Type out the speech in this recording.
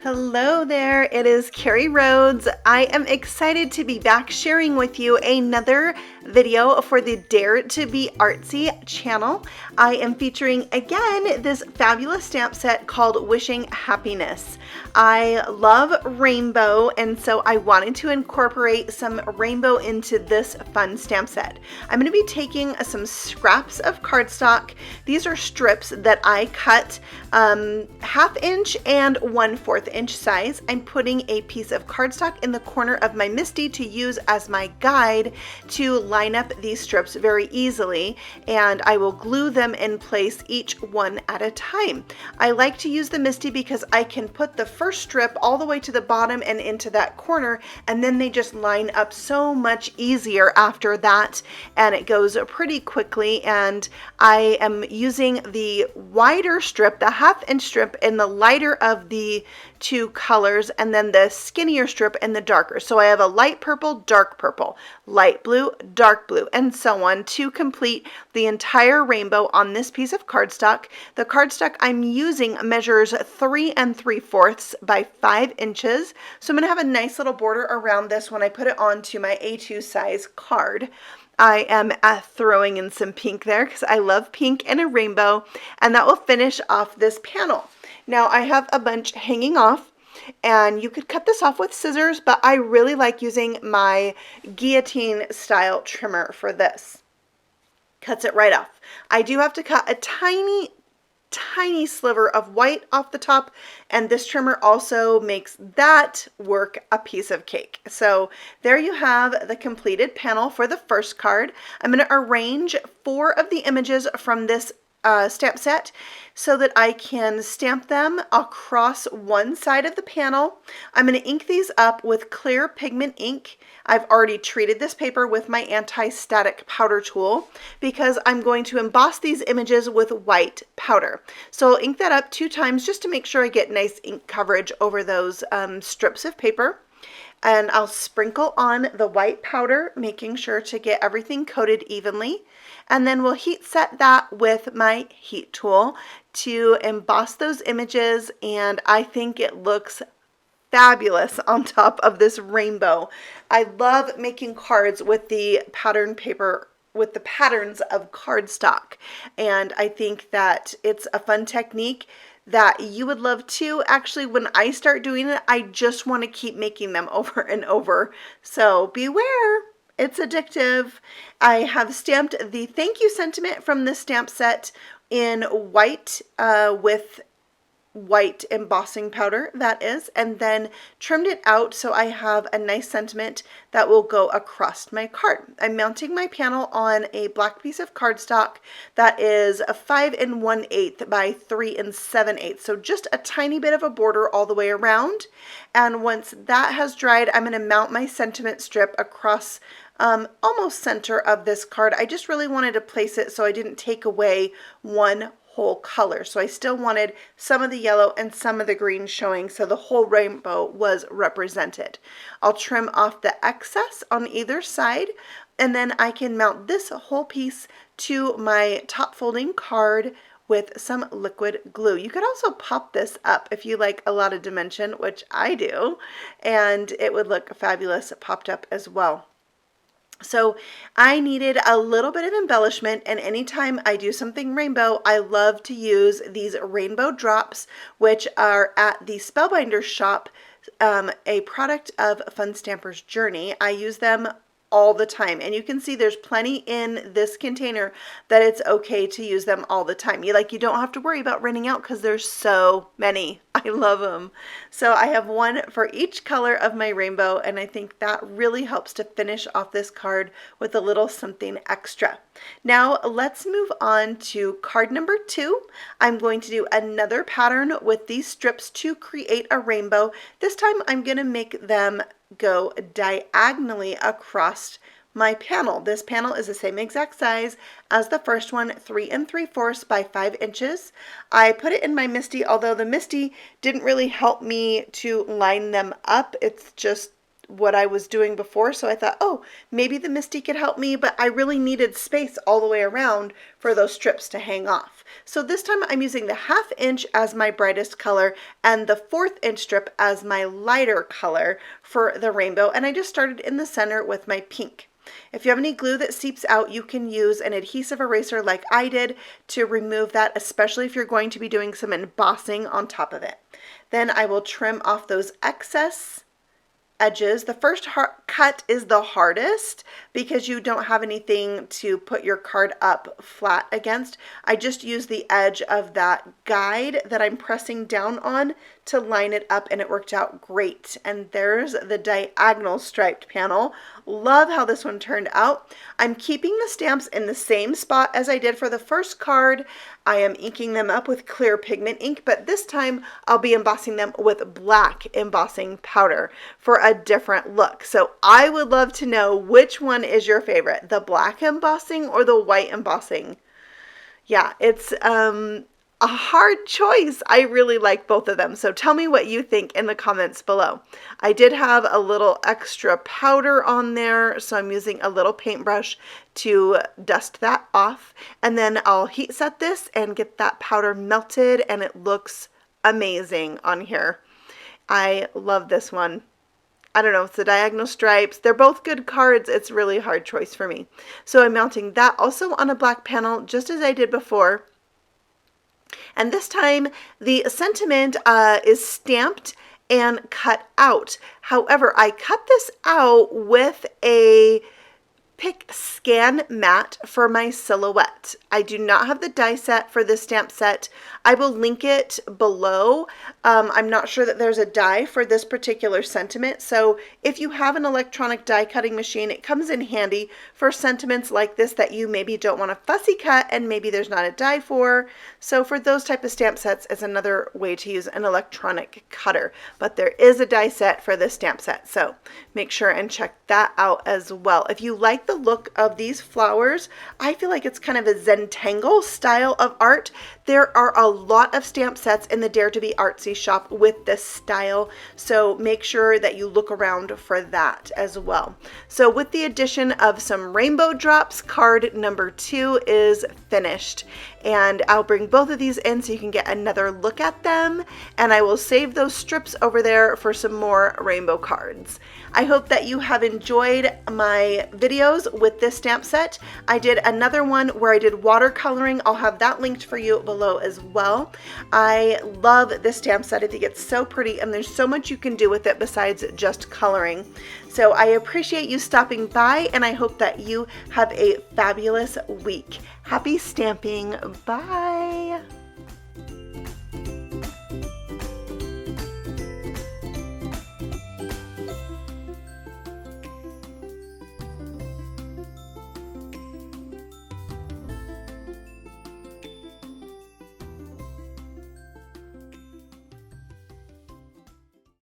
Hello there, it is Carrie Rhodes. I am excited to be back sharing with you another video for the Dare to Be Artsy channel. I am featuring again this fabulous stamp set called Wishing Happiness. I love rainbow, and so I wanted to incorporate some rainbow into this fun stamp set. I'm going to be taking some scraps of cardstock. These are strips that I cut 1/2 inch and 1/4 inch size. I'm putting a piece of cardstock in the corner of my MISTI to use as my guide to line up these strips very easily, and I will glue them in place each one at a time. I like to use the MISTI because I can put the first strip all the way to the bottom and into that corner, and then they just line up so much easier after that, and it goes pretty quickly. And I am using the wider strip, the 1/2 inch strip, in the lighter of the two colors, and then the skinnier strip in the darker. So I have a light purple, dark purple, light blue, dark blue, and so on to complete the entire rainbow on this piece of cardstock. The cardstock I'm using measures 3 3/4 by 5 inches. So I'm going to have a nice little border around this when I put it onto my A2 size card. I am throwing in some pink there because I love pink and a rainbow, and that will finish off this panel. Now I have a bunch hanging off, and you could cut this off with scissors, but I really like using my guillotine style trimmer for this. Cuts it right off. I do have to cut a tiny sliver of white off the top, and this trimmer also makes that work a piece of cake. So there you have the completed panel for the first card. I'm going to arrange 4 of the images from this stamp set so that I can stamp them across one side of the panel. I'm going to ink these up with clear pigment ink. I've already treated this paper with my anti-static powder tool because I'm going to emboss these images with white powder. So I'll ink that up 2 times just to make sure I get nice ink coverage over those strips of paper. And I'll sprinkle on the white powder, making sure to get everything coated evenly. And then we'll heat set that with my heat tool to emboss those images, and I think it looks fabulous on top of this rainbow. I love making cards with the pattern paper, with the patterns of cardstock, and I think that it's a fun technique that you would love too. Actually, when I start doing it, I just want to keep making them over and over. So beware, it's addictive. I have stamped the thank you sentiment from this stamp set in white with white embossing powder, that is, and then trimmed it out so I have a nice sentiment that will go across my card. I'm mounting my panel on a black piece of cardstock that is a 5 1/8 by 3 7/8, so just a tiny bit of a border all the way around. And once that has dried, I'm going to mount my sentiment strip across almost center of this card. I just really wanted to place it so I didn't take away one whole color. So I still wanted some of the yellow and some of the green showing, so the whole rainbow was represented. I'll trim off the excess on either side, and then I can mount this whole piece to my top folding card with some liquid glue. You could also pop this up if you like a lot of dimension, which I do, and it would look fabulous popped up as well. So I needed a little bit of embellishment, and anytime I do something rainbow, I love to use these rainbow drops, which are at the Spellbinder shop, a product of Fun Stamper's Journey. I use them all the time, and you can see there's plenty in this container that it's okay to use them all the time. You don't have to worry about running out because there's so many. I love them. So I have one for each color of my rainbow, and I think that really helps to finish off this card with a little something extra. Now let's move on to card number 2. I'm going to do another pattern with these strips to create a rainbow. This time I'm going to make them go diagonally across my panel. This panel is the same exact size as the first one, 3 3/4 by 5 inches. I put it in my MISTI, although the MISTI didn't really help me to line them up. It's just what I was doing before, so I thought, oh, maybe the MISTI could help me, but I really needed space all the way around for those strips to hang off. So this time I'm using the 1/2 inch as my brightest color and the 1/4 inch strip as my lighter color for the rainbow, and I just started in the center with my pink. If you have any glue that seeps out, you can use an adhesive eraser like I did to remove that, especially if you're going to be doing some embossing on top of it. Then I will trim off those excess edges. The first cut is the hardest because you don't have anything to put your card up flat against. I just use the edge of that guide that I'm pressing down on to line it up, and it worked out great. And there's the diagonal striped panel. Love how this one turned out. I'm keeping the stamps in the same spot as I did for the first card. I am inking them up with clear pigment ink, but this time I'll be embossing them with black embossing powder for a different look. So I would love to know which one is your favorite, the black embossing or the white embossing. Yeah, it's a hard choice. I really like both of them. So tell me what you think in the comments below. I did have a little extra powder on there, so I'm using a little paintbrush to dust that off. And then I'll heat set this and get that powder melted, and it looks amazing on here. I love this one. I don't know, it's the diagonal stripes. They're both good cards. It's really a hard choice for me. So I'm mounting that also on a black panel, just as I did before. And this time the sentiment is stamped and cut out. However, I cut this out with a Pick Scan Mat for my silhouette. I do not have the die set for this stamp set. I will link it below. I'm not sure that there's a die for this particular sentiment, so if you have an electronic die cutting machine, it comes in handy for sentiments like this that you maybe don't want a fussy cut and maybe there's not a die for. So for those type of stamp sets, it's another way to use an electronic cutter, but there is a die set for this stamp set, so make sure and check that out as well. If you like the look of these flowers, I feel like it's kind of a Zentangle style of art. There are a lot of stamp sets in the Dare to Be Artsy shop with this style, so make sure that you look around for that as well. So with the addition of some rainbow drops, card number 2 is finished, and I'll bring both of these in so you can get another look at them, and I will save those strips over there for some more rainbow cards. I hope that you have enjoyed my videos with this stamp set. I did another one where I did watercoloring. I'll have that linked for you below as well. I love this stamp set. I think it's so pretty, and there's so much you can do with it besides just coloring. So I appreciate you stopping by, and I hope that you have a fabulous week. Happy stamping. Bye.